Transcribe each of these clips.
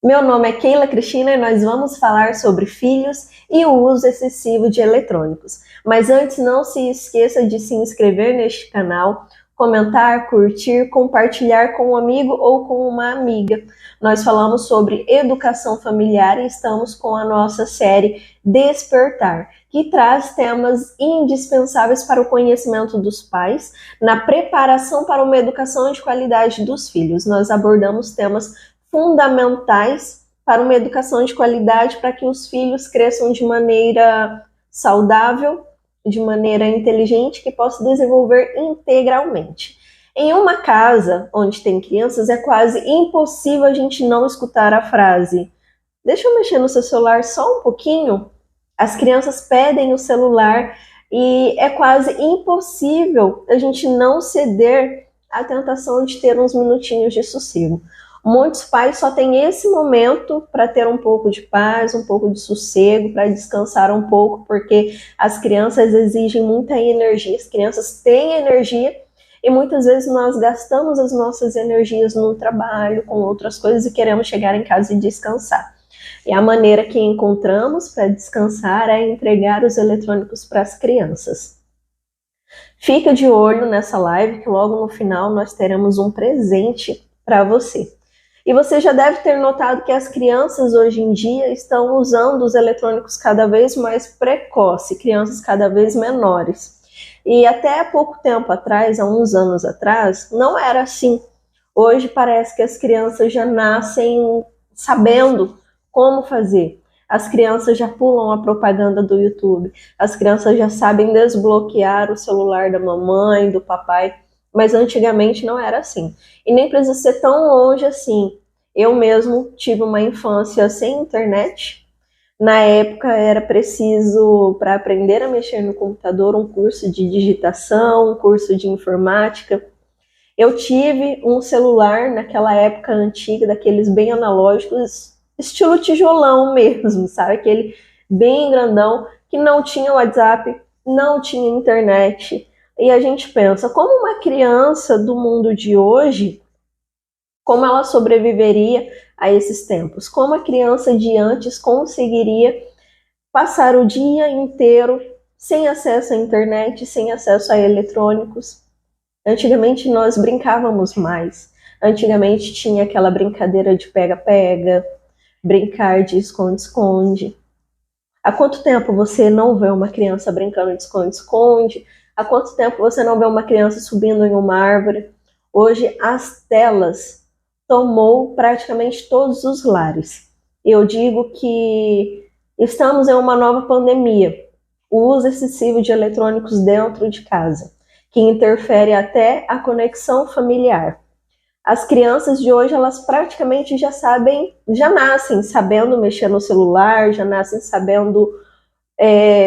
Meu nome é Keila Cristina e nós vamos falar sobre filhos e o uso excessivo de eletrônicos. Mas antes, não se esqueça de se inscrever neste canal, comentar, curtir, compartilhar com um amigo ou com uma amiga. Nós falamos sobre educação familiar e estamos com a nossa série Despertar, que traz temas indispensáveis para o conhecimento dos pais, na preparação para uma educação de qualidade dos filhos. Nós abordamos temas fundamentais para uma educação de qualidade, para que os filhos cresçam de maneira saudável, de maneira inteligente, que possa desenvolver integralmente. Em uma casa onde tem crianças, é quase impossível a gente não escutar a frase: deixa eu mexer no seu celular só um pouquinho. As crianças pedem o celular e é quase impossível a gente não ceder à tentação de ter uns minutinhos de sossego. Muitos pais só têm esse momento para ter um pouco de paz, um pouco de sossego, para descansar um pouco, porque as crianças exigem muita energia, as crianças têm energia e muitas vezes nós gastamos as nossas energias no trabalho, com outras coisas e queremos chegar em casa e descansar. E a maneira que encontramos para descansar é entregar os eletrônicos para as crianças. Fica de olho nessa live que logo no final nós teremos um presente para você. E você já deve ter notado que as crianças hoje em dia estão usando os eletrônicos cada vez mais precoce, crianças cada vez menores. E até pouco tempo atrás, há uns anos atrás, não era assim. Hoje parece que as crianças já nascem sabendo como fazer. As crianças já pulam a propaganda do YouTube, as crianças já sabem desbloquear o celular da mamãe, do papai. Mas antigamente não era assim. E nem precisa ser tão longe assim. Eu mesmo tive uma infância sem internet. Na época era preciso, para aprender a mexer no computador, um curso de digitação, um curso de informática. Eu tive um celular naquela época antiga, daqueles bem analógicos, estilo tijolão mesmo, sabe? Aquele bem grandão, que não tinha WhatsApp, não tinha internet. E a gente pensa, como uma criança do mundo de hoje, como ela sobreviveria a esses tempos? Como a criança de antes conseguiria passar o dia inteiro sem acesso à internet, sem acesso a eletrônicos? Antigamente nós brincávamos mais. Antigamente tinha aquela brincadeira de pega-pega, brincar de esconde-esconde. Há quanto tempo você não vê uma criança brincando de esconde-esconde? Há quanto tempo você não vê uma criança subindo em uma árvore? Hoje as telas tomou praticamente todos os lares. Eu digo que estamos em uma nova pandemia. O uso excessivo de eletrônicos dentro de casa, que interfere até a conexão familiar. As crianças de hoje, elas praticamente já nascem sabendo mexer no celular, já nascem sabendo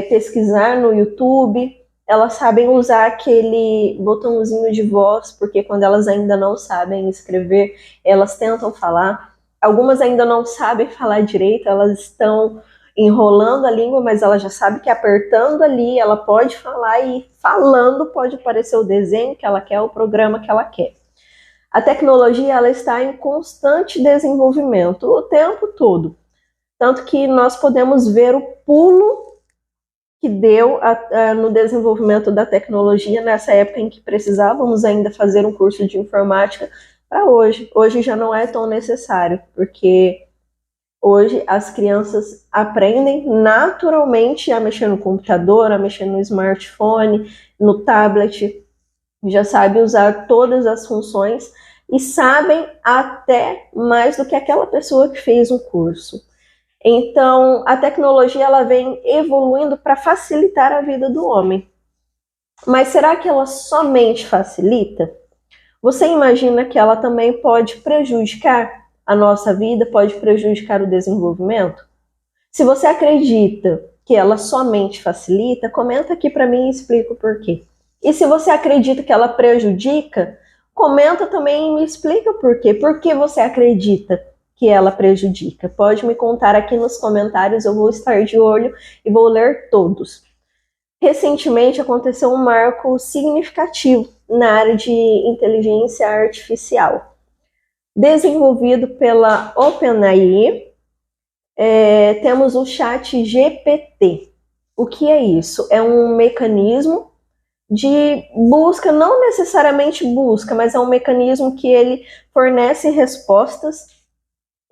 pesquisar no YouTube. Elas sabem usar aquele botãozinho de voz, porque quando elas ainda não sabem escrever, elas tentam falar. Algumas ainda não sabem falar direito, elas estão enrolando a língua, mas ela já sabe que apertando ali, ela pode falar e falando pode aparecer o desenho que ela quer, o programa que ela quer. A tecnologia, ela está em constante desenvolvimento o tempo todo. Tanto que nós podemos ver o pulo que deu no desenvolvimento da tecnologia nessa época em que precisávamos ainda fazer um curso de informática para hoje. Hoje já não é tão necessário, porque hoje as crianças aprendem naturalmente a mexer no computador, a mexer no smartphone, no tablet, já sabe usar todas as funções e sabem até mais do que aquela pessoa que fez um curso. Então, a tecnologia ela vem evoluindo para facilitar a vida do homem. Mas será que ela somente facilita? Você imagina que ela também pode prejudicar a nossa vida, pode prejudicar o desenvolvimento? Se você acredita que ela somente facilita, comenta aqui para mim e explica o porquê. E se você acredita que ela prejudica, comenta também e me explica o porquê. Por que você acredita que ela prejudica? Pode me contar aqui nos comentários, eu vou estar de olho e vou ler todos. Recentemente aconteceu um marco significativo na área de inteligência artificial. desenvolvido pela OpenAI. Temos o ChatGPT. O que é isso? É um mecanismo de busca, não necessariamente busca, mas é um mecanismo que ele fornece respostas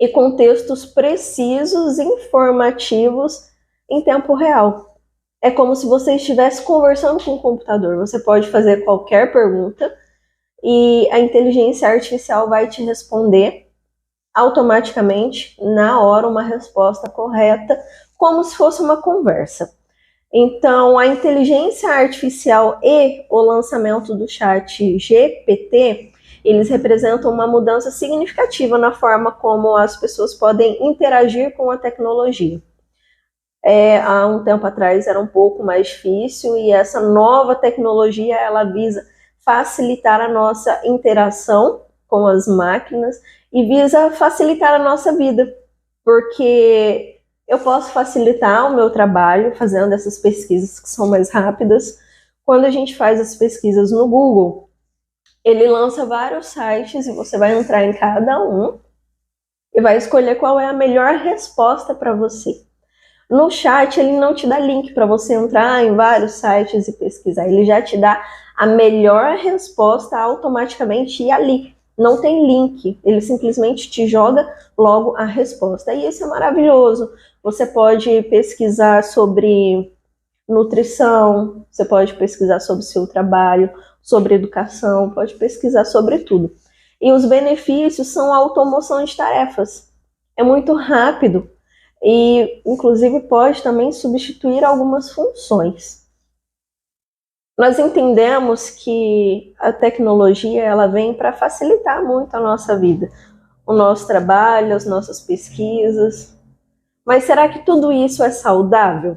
e contextos precisos e informativos em tempo real. É como se você estivesse conversando com o computador. Você pode fazer qualquer pergunta e a inteligência artificial vai te responder automaticamente, na hora, uma resposta correta, como se fosse uma conversa. Então, a inteligência artificial e o lançamento do ChatGPT, eles representam uma mudança significativa na forma como as pessoas podem interagir com a tecnologia. Há um tempo atrás era um pouco mais difícil, e essa nova tecnologia, ela visa facilitar a nossa interação com as máquinas e visa facilitar a nossa vida, porque eu posso facilitar o meu trabalho fazendo essas pesquisas que são mais rápidas. Quando a gente faz as pesquisas no Google, ele lança vários sites e você vai entrar em cada um e vai escolher qual é a melhor resposta para você. No chat, ele não te dá link para você entrar em vários sites e pesquisar. Ele já te dá a melhor resposta automaticamente e ali. Não tem link, ele simplesmente te joga logo a resposta. E isso é maravilhoso. Você pode pesquisar sobre nutrição, você pode pesquisar sobre o seu trabalho, sobre educação, pode pesquisar sobre tudo. E os benefícios são a automoção de tarefas. É muito rápido e, inclusive, pode também substituir algumas funções. Nós entendemos que a tecnologia, ela vem para facilitar muito a nossa vida, o nosso trabalho, as nossas pesquisas. Mas será que tudo isso é saudável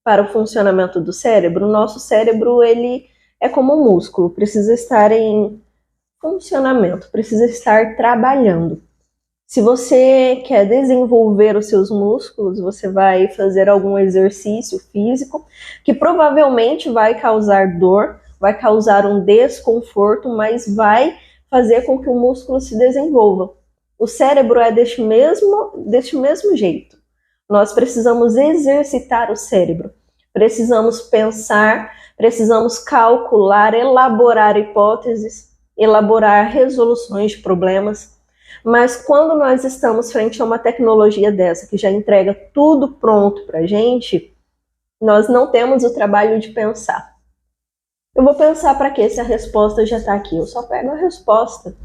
para o funcionamento do cérebro? O nosso cérebro, ele é como um músculo, precisa estar em funcionamento, precisa estar trabalhando. Se você quer desenvolver os seus músculos, você vai fazer algum exercício físico que provavelmente vai causar dor, vai causar um desconforto, mas vai fazer com que o músculo se desenvolva. O cérebro é deste mesmo jeito. Nós precisamos exercitar o cérebro, precisamos pensar, precisamos calcular, elaborar hipóteses, elaborar resoluções de problemas. Mas quando nós estamos frente a uma tecnologia dessa, que já entrega tudo pronto para a gente, nós não temos o trabalho de pensar. Eu vou pensar para quê se a resposta já está aqui? Eu só pego a resposta.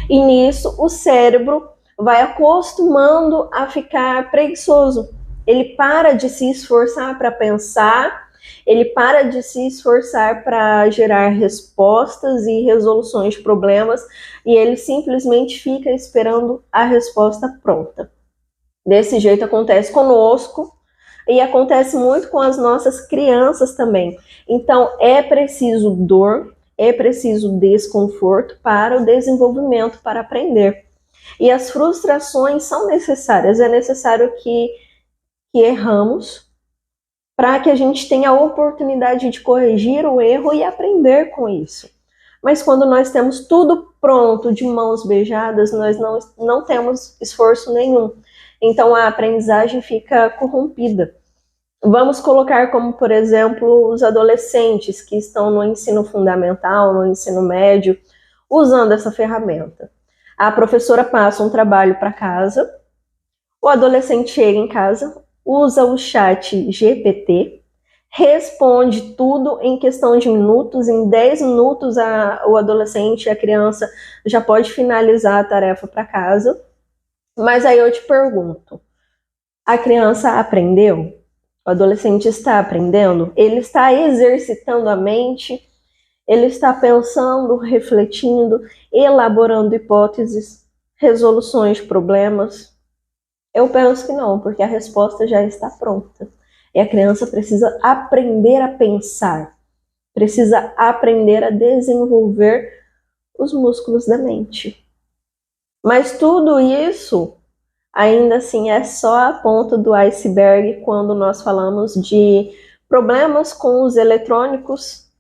E nisso, o cérebro vai acostumando a ficar preguiçoso. Ele para de se esforçar para pensar, ele para de se esforçar para gerar respostas e resoluções de problemas, e ele simplesmente fica esperando a resposta pronta. Desse jeito acontece conosco e acontece muito com as nossas crianças também. Então é preciso dor, é preciso desconforto para o desenvolvimento, para aprender. E as frustrações são necessárias, é necessário que erramos, para que a gente tenha a oportunidade de corrigir o erro e aprender com isso. Mas quando nós temos tudo pronto, de mãos beijadas, nós não temos esforço nenhum. Então a aprendizagem fica corrompida. Vamos colocar como, por exemplo, os adolescentes que estão no ensino fundamental, no ensino médio, usando essa ferramenta. A professora passa um trabalho para casa, o adolescente chega em casa, usa o ChatGPT, responde tudo em questão de minutos, em 10 minutos o adolescente, a criança já pode finalizar a tarefa para casa. Mas aí eu te pergunto, a criança aprendeu? O adolescente está aprendendo? Ele está exercitando a mente? Ele está pensando, refletindo, elaborando hipóteses, resoluções de problemas? Eu penso que não, porque a resposta já está pronta. E a criança precisa aprender a pensar, precisa aprender a desenvolver os músculos da mente. Mas tudo isso, ainda assim, é só a ponta do iceberg quando nós falamos de problemas com os eletrônicos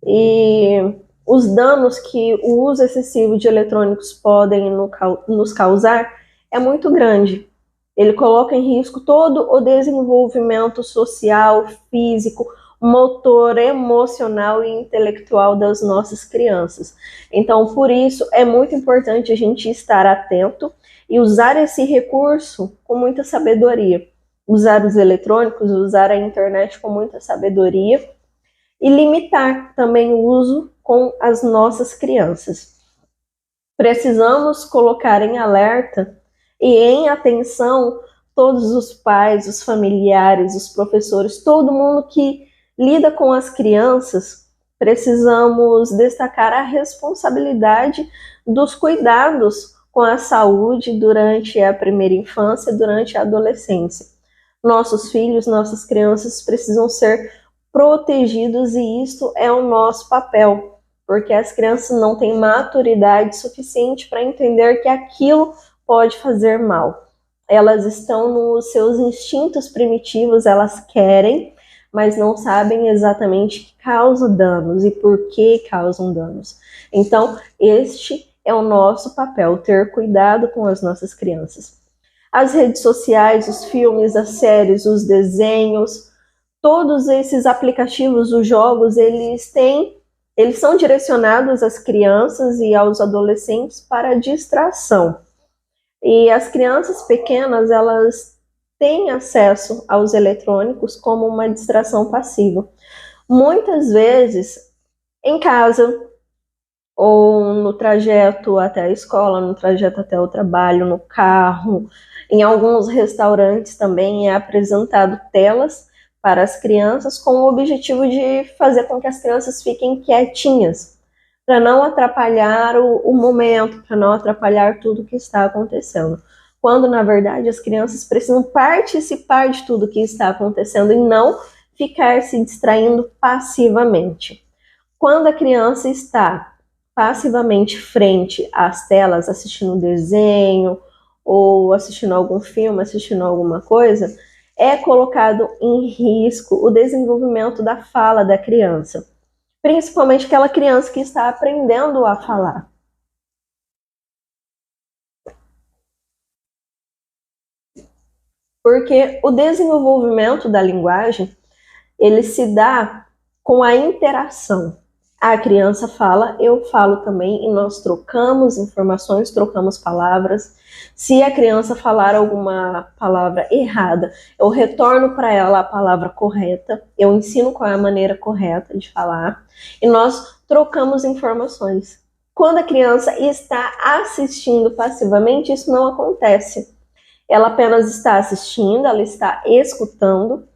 e os danos que o uso excessivo de eletrônicos podem nos causar é muito grande. Ele coloca em risco todo o desenvolvimento social, físico, motor, emocional e intelectual das nossas crianças. Então, por isso, é muito importante a gente estar atento e usar esse recurso com muita sabedoria. Usar os eletrônicos, usar a internet com muita sabedoria e limitar também o uso com as nossas crianças. Precisamos colocar em alerta e em atenção todos os pais, os familiares, os professores, todo mundo que lida com as crianças. Precisamos destacar a responsabilidade dos cuidados com a saúde durante a primeira infância, durante a adolescência. Nossos filhos, nossas crianças precisam ser protegidos e isso é o nosso papel, porque as crianças não têm maturidade suficiente para entender que aquilo pode fazer mal. Elas estão nos seus instintos primitivos, elas querem, mas não sabem exatamente que causa danos e por que causam danos. Então, este é o nosso papel, ter cuidado com as nossas crianças. As redes sociais, os filmes, as séries, os desenhos, todos esses aplicativos, os jogos, eles são direcionados às crianças e aos adolescentes para distração. E as crianças pequenas, elas têm acesso aos eletrônicos como uma distração passiva. Muitas vezes, em casa, ou no trajeto até a escola, no trajeto até o trabalho, no carro, em alguns restaurantes também é apresentado telas para as crianças com o objetivo de fazer com que as crianças fiquem quietinhas, para não atrapalhar o momento, para não atrapalhar tudo que está acontecendo. Quando, na verdade, as crianças precisam participar de tudo que está acontecendo e não ficar se distraindo passivamente. Quando a criança está passivamente frente às telas, assistindo um desenho, ou assistindo algum filme, assistindo alguma coisa, é colocado em risco o desenvolvimento da fala da criança. Principalmente aquela criança que está aprendendo a falar. Porque o desenvolvimento da linguagem, ele se dá com a interação. A criança fala, eu falo também, e nós trocamos informações, trocamos palavras. Se a criança falar alguma palavra errada, eu retorno para ela a palavra correta, eu ensino qual é a maneira correta de falar, e nós trocamos informações. Quando a criança está assistindo passivamente, isso não acontece. Ela apenas está assistindo, ela está escutando,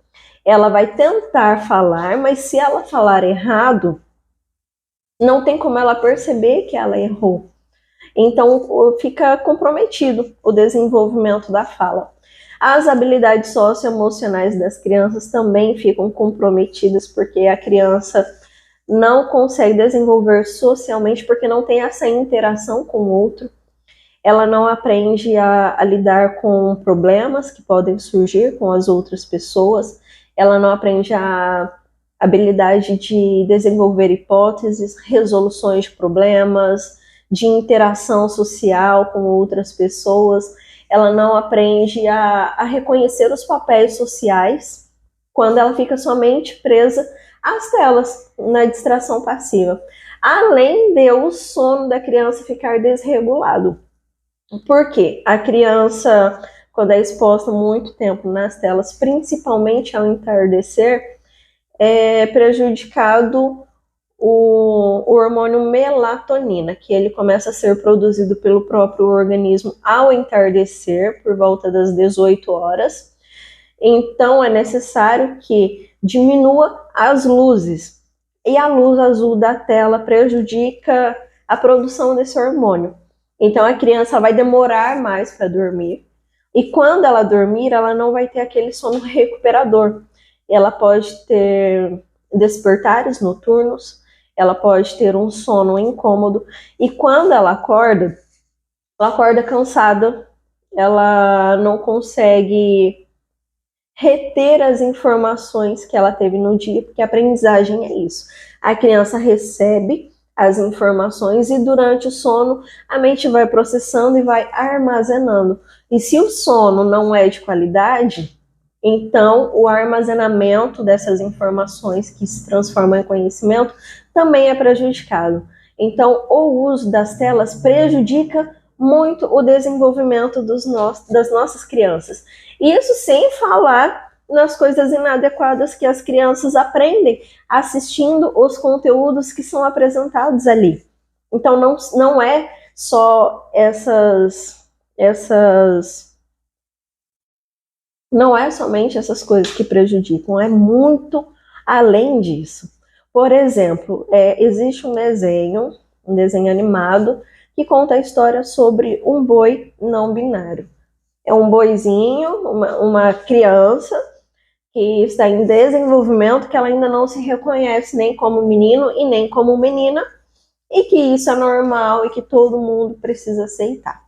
ela vai tentar falar, mas se ela falar errado, não tem como ela perceber que ela errou. Então, fica comprometido o desenvolvimento da fala. As habilidades socioemocionais das crianças também ficam comprometidas, porque a criança não consegue desenvolver socialmente, porque não tem essa interação com o outro. Ela não aprende a lidar com problemas que podem surgir com as outras pessoas. Ela não aprende a habilidade de desenvolver hipóteses, resoluções de problemas, de interação social com outras pessoas. Ela não aprende a reconhecer os papéis sociais quando ela fica somente presa às telas, na distração passiva. Além de o sono da criança ficar desregulado. Por quê? A criança, quando é exposta muito tempo nas telas, principalmente ao entardecer, é prejudicado o hormônio melatonina, que ele começa a ser produzido pelo próprio organismo ao entardecer, por volta das 18 horas. Então, é necessário que diminua as luzes. E a luz azul da tela prejudica a produção desse hormônio. Então, a criança vai demorar mais para dormir. E quando ela dormir, ela não vai ter aquele sono recuperador. Ela pode ter despertares noturnos, ela pode ter um sono incômodo, e quando ela acorda cansada, ela não consegue reter as informações que ela teve no dia, porque a aprendizagem é isso. A criança recebe as informações e durante o sono a mente vai processando e vai armazenando. E se o sono não é de qualidade, então o armazenamento dessas informações que se transformam em conhecimento também é prejudicado. Então o uso das telas prejudica muito o desenvolvimento das nossas crianças. Isso sem falar nas coisas inadequadas que as crianças aprendem assistindo os conteúdos que são apresentados ali. Então não é só não é somente essas coisas que prejudicam, é muito além disso. Por exemplo, existe um desenho animado que conta a história sobre um boi não binário. É um boizinho, uma criança que está em desenvolvimento, que ela ainda não se reconhece nem como menino e nem como menina, e que isso é normal e que todo mundo precisa aceitar.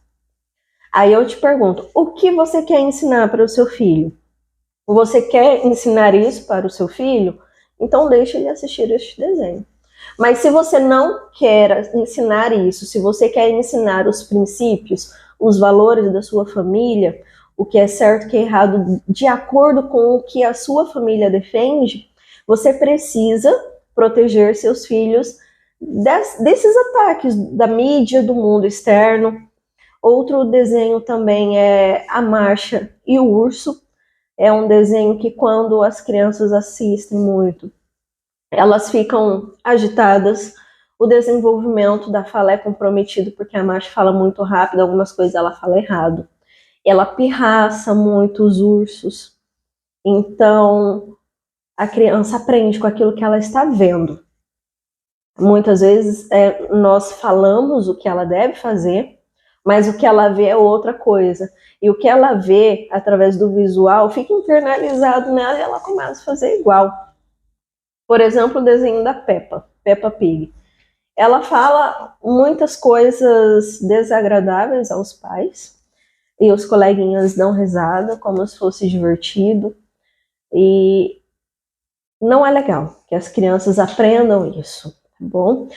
Aí eu te pergunto, o que você quer ensinar para o seu filho? Você quer ensinar isso para o seu filho? Então deixa ele assistir este desenho. Mas se você não quer ensinar isso, se você quer ensinar os princípios, os valores da sua família, o que é certo, o que é errado, de acordo com o que a sua família defende, você precisa proteger seus filhos desses ataques da mídia, do mundo externo. Outro desenho também é A Marcha e o Urso. É um desenho que quando as crianças assistem muito, elas ficam agitadas, o desenvolvimento da fala é comprometido porque a Marcha fala muito rápido, algumas coisas ela fala errado. Ela pirraça muito os ursos. Então, a criança aprende com aquilo que ela está vendo. Muitas vezes nós falamos o que ela deve fazer, mas o que ela vê é outra coisa. E o que ela vê através do visual fica internalizado nela e ela começa a fazer igual. Por exemplo, o desenho da Peppa Pig. Ela fala muitas coisas desagradáveis aos pais, e os coleguinhas dão risada como se fosse divertido. E não é legal que as crianças aprendam isso, tá bom?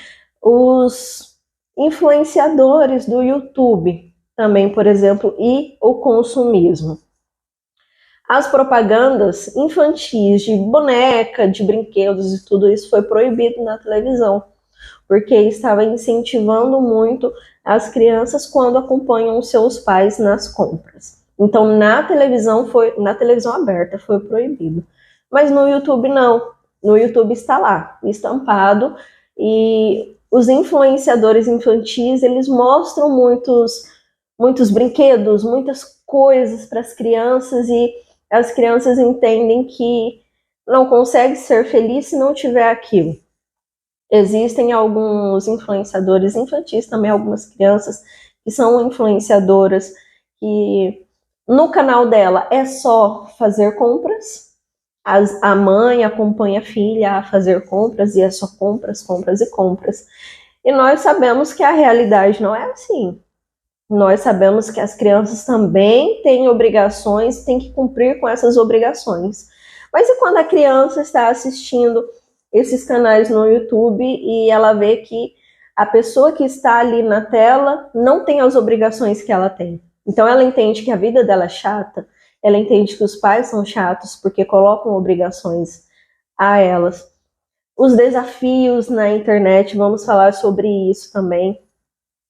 Os influenciadores do YouTube também, por exemplo, e o consumismo. As propagandas infantis de boneca, de brinquedos e tudo isso foi proibido na televisão, porque estava incentivando muito as crianças quando acompanham os seus pais nas compras. Então, na televisão aberta foi proibido. Mas no YouTube não. No YouTube está lá, estampado, e os influenciadores infantis, eles mostram muitos brinquedos, muitas coisas para as crianças, e as crianças entendem que não consegue ser feliz se não tiver aquilo. Existem alguns influenciadores infantis, também algumas crianças que são influenciadoras, que no canal dela é só fazer compras, a mãe acompanha a filha a fazer compras e é só compras, compras e compras. E nós sabemos que a realidade não é assim. Nós sabemos que as crianças também têm obrigações, têm que cumprir com essas obrigações. Mas e quando a criança está assistindo esses canais no YouTube e ela vê que a pessoa que está ali na tela não tem as obrigações que ela tem? Então ela entende que a vida dela é chata, ela entende que os pais são chatos porque colocam obrigações a elas. Os desafios na internet, vamos falar sobre isso também.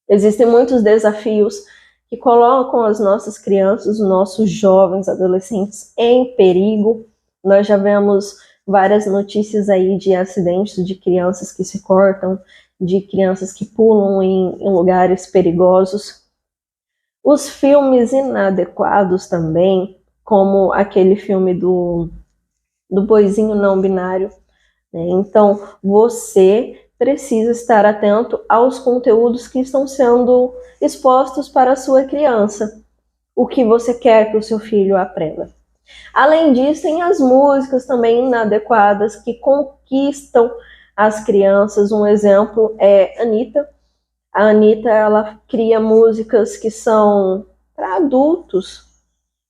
Existem muitos desafios que colocam as nossas crianças, os nossos jovens, adolescentes em perigo. Nós já vemos várias notícias aí de acidentes de crianças que se cortam, de crianças que pulam em lugares perigosos. Os filmes inadequados também, como aquele filme do boizinho não binário, né? Então, você precisa estar atento aos conteúdos que estão sendo expostos para a sua criança, o que você quer que o seu filho aprenda. Além disso, tem as músicas também inadequadas que conquistam as crianças. Um exemplo é Anitta. A Anitta, ela cria músicas que são para adultos,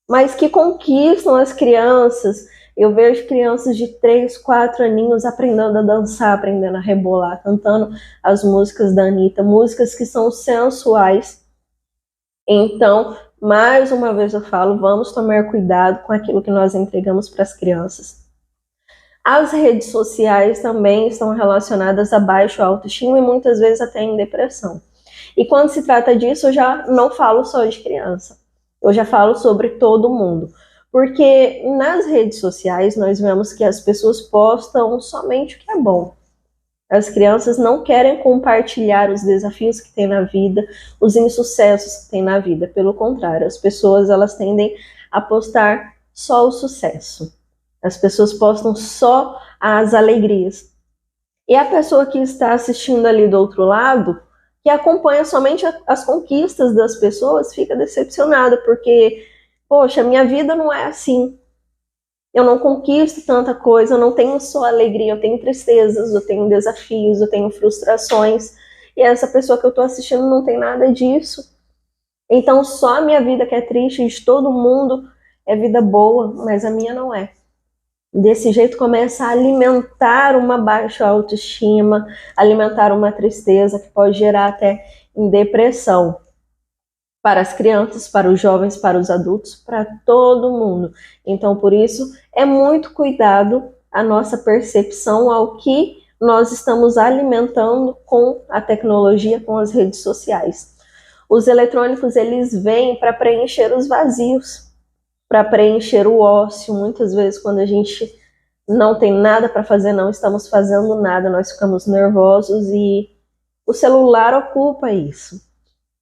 mas que conquistam as crianças, Eu vejo crianças de 3, 4 aninhos aprendendo a dançar, aprendendo a rebolar, cantando as músicas da Anitta, músicas que são sensuais. Então, mais uma vez eu falo, vamos tomar cuidado com aquilo que nós entregamos para as crianças. As redes sociais também estão relacionadas a baixa autoestima e muitas vezes até em depressão. E quando se trata disso, eu já não falo só de criança, eu já falo sobre todo mundo. Porque nas redes sociais nós vemos que as pessoas postam somente o que é bom. As crianças não querem compartilhar os desafios que têm na vida, os insucessos que têm na vida. Pelo contrário, as pessoas elas tendem a postar só o sucesso. As pessoas postam só as alegrias. E a pessoa que está assistindo ali do outro lado, que acompanha somente as conquistas das pessoas, fica decepcionada, porque, poxa, minha vida não é assim. Eu não conquisto tanta coisa, eu não tenho só alegria, eu tenho tristezas, eu tenho desafios, eu tenho frustrações. E essa pessoa que eu estou assistindo não tem nada disso. Então, só a minha vida que é triste, de todo mundo, é vida boa, mas a minha não é. Desse jeito começa a alimentar uma baixa autoestima, alimentar uma tristeza que pode gerar até em depressão para as crianças, para os jovens, para os adultos, para todo mundo. Então, por isso, é muito cuidado a nossa percepção ao que nós estamos alimentando com a tecnologia, com as redes sociais. Os eletrônicos, eles vêm para preencher os vazios, para preencher o ócio. Muitas vezes, quando a gente não tem nada para fazer, não estamos fazendo nada, nós ficamos nervosos e o celular ocupa isso.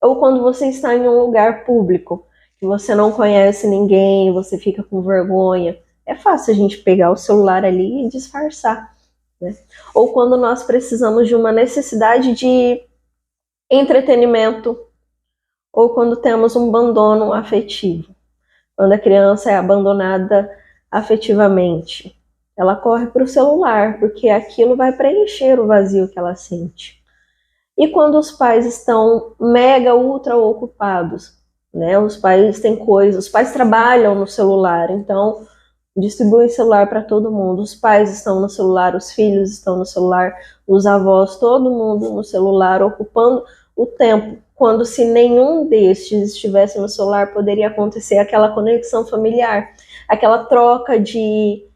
Ou quando você está em um lugar público, que você não conhece ninguém, você fica com vergonha, é fácil a gente pegar o celular ali e disfarçar, né? Ou quando nós precisamos de uma necessidade de entretenimento, ou quando temos um abandono afetivo. Quando a criança é abandonada afetivamente, ela corre para o celular, porque aquilo vai preencher o vazio que ela sente. E quando os pais estão mega, ultra ocupados, né? Os pais têm coisas, os pais trabalham no celular, então distribuem celular para todo mundo. Os pais estão no celular, os filhos estão no celular, os avós, todo mundo no celular, ocupando o tempo. Quando se nenhum destes estivesse no celular, poderia acontecer aquela conexão familiar, aquela troca de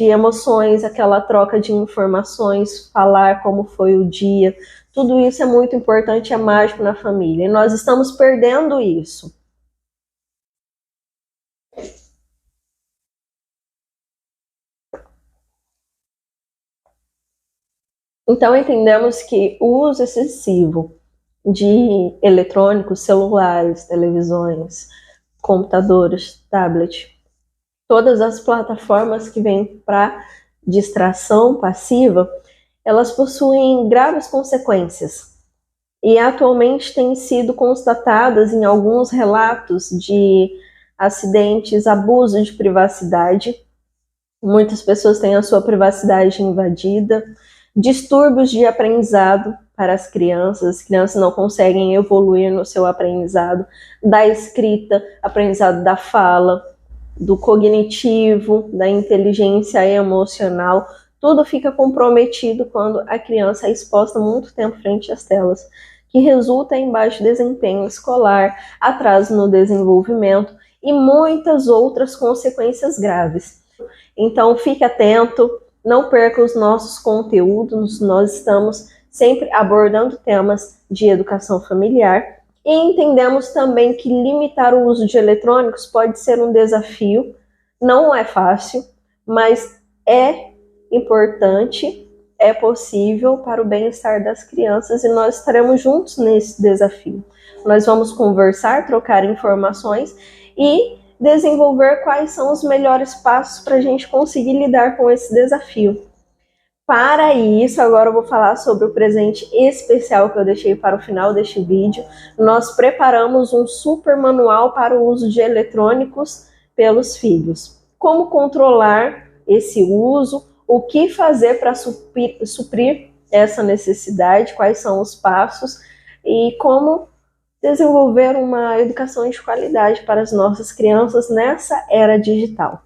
emoções, aquela troca de informações, falar como foi o dia. Tudo isso é muito importante, é mágico na família. E nós estamos perdendo isso. Então entendemos que o uso excessivo de eletrônicos, celulares, televisões, computadores, tablet, todas as plataformas que vêm para distração passiva, elas possuem graves consequências. E atualmente têm sido constatadas em alguns relatos de acidentes, abuso de privacidade. Muitas pessoas têm a sua privacidade invadida, distúrbios de aprendizado para as crianças não conseguem evoluir no seu aprendizado, da escrita, aprendizado da fala, do cognitivo, da inteligência emocional, tudo fica comprometido quando a criança é exposta muito tempo frente às telas, que resulta em baixo desempenho escolar, atraso no desenvolvimento e muitas outras consequências graves. Então fique atento, não perca os nossos conteúdos, nós estamos sempre abordando temas de educação familiar e entendemos também que limitar o uso de eletrônicos pode ser um desafio, não é fácil, mas é importante, é possível para o bem-estar das crianças e nós estaremos juntos nesse desafio. Nós vamos conversar, trocar informações e desenvolver quais são os melhores passos para a gente conseguir lidar com esse desafio. Para isso, agora eu vou falar sobre o presente especial que eu deixei para o final deste vídeo. Nós preparamos um super manual para o uso de eletrônicos pelos filhos. Como controlar esse uso, o que fazer para suprir essa necessidade, quais são os passos e como desenvolver uma educação de qualidade para as nossas crianças nessa era digital.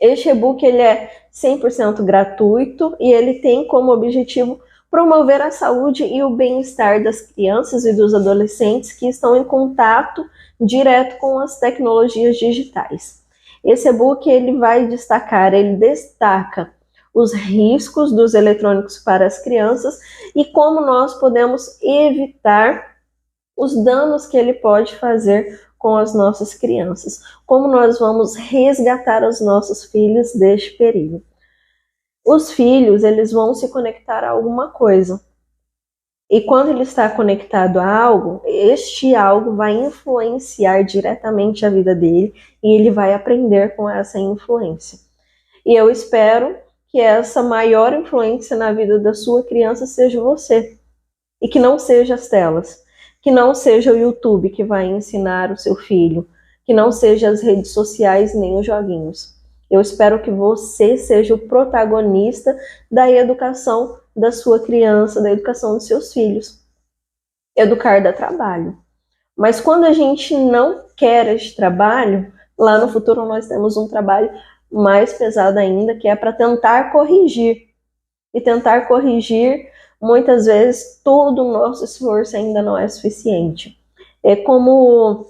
Este e-book ele é 100% gratuito e ele tem como objetivo promover a saúde e o bem-estar das crianças e dos adolescentes que estão em contato direto com as tecnologias digitais. Esse e-book ele destaca os riscos dos eletrônicos para as crianças e como nós podemos evitar os danos que ele pode fazer com as nossas crianças, como nós vamos resgatar os nossos filhos deste perigo. Os filhos, eles vão se conectar a alguma coisa. E quando ele está conectado a algo, este algo vai influenciar diretamente a vida dele e ele vai aprender com essa influência. E eu espero que essa maior influência na vida da sua criança seja você. E que não seja as telas. Que não seja o YouTube que vai ensinar o seu filho. Que não seja as redes sociais nem os joguinhos. Eu espero que você seja o protagonista da educação da sua criança, da educação dos seus filhos. Educar dá trabalho. Mas quando a gente não quer este trabalho, lá no futuro nós temos um trabalho mais pesado ainda, que é para tentar corrigir. E tentar corrigir, muitas vezes, todo o nosso esforço ainda não é suficiente. É como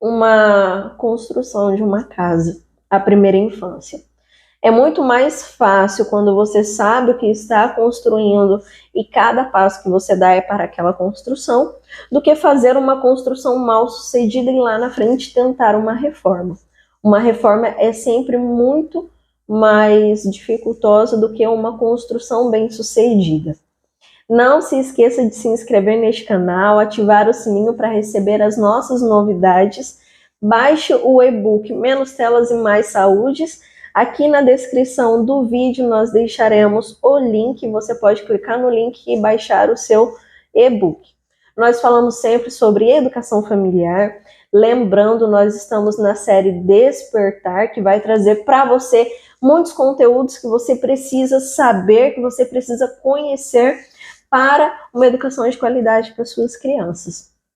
uma construção de uma casa, a primeira infância. É muito mais fácil quando você sabe o que está construindo e cada passo que você dá é para aquela construção, do que fazer uma construção mal sucedida e lá na frente tentar uma reforma. Uma reforma é sempre muito mais dificultosa do que uma construção bem sucedida. Não se esqueça de se inscrever neste canal, ativar o sininho para receber as nossas novidades. Baixe o e-book Menos Telas e Mais Saúdes. Aqui na descrição do vídeo nós deixaremos o link, você pode clicar no link e baixar o seu e-book. Nós falamos sempre sobre educação familiar, lembrando, nós estamos na série Despertar, que vai trazer para você muitos conteúdos que você precisa saber, que você precisa conhecer para uma educação de qualidade para suas crianças.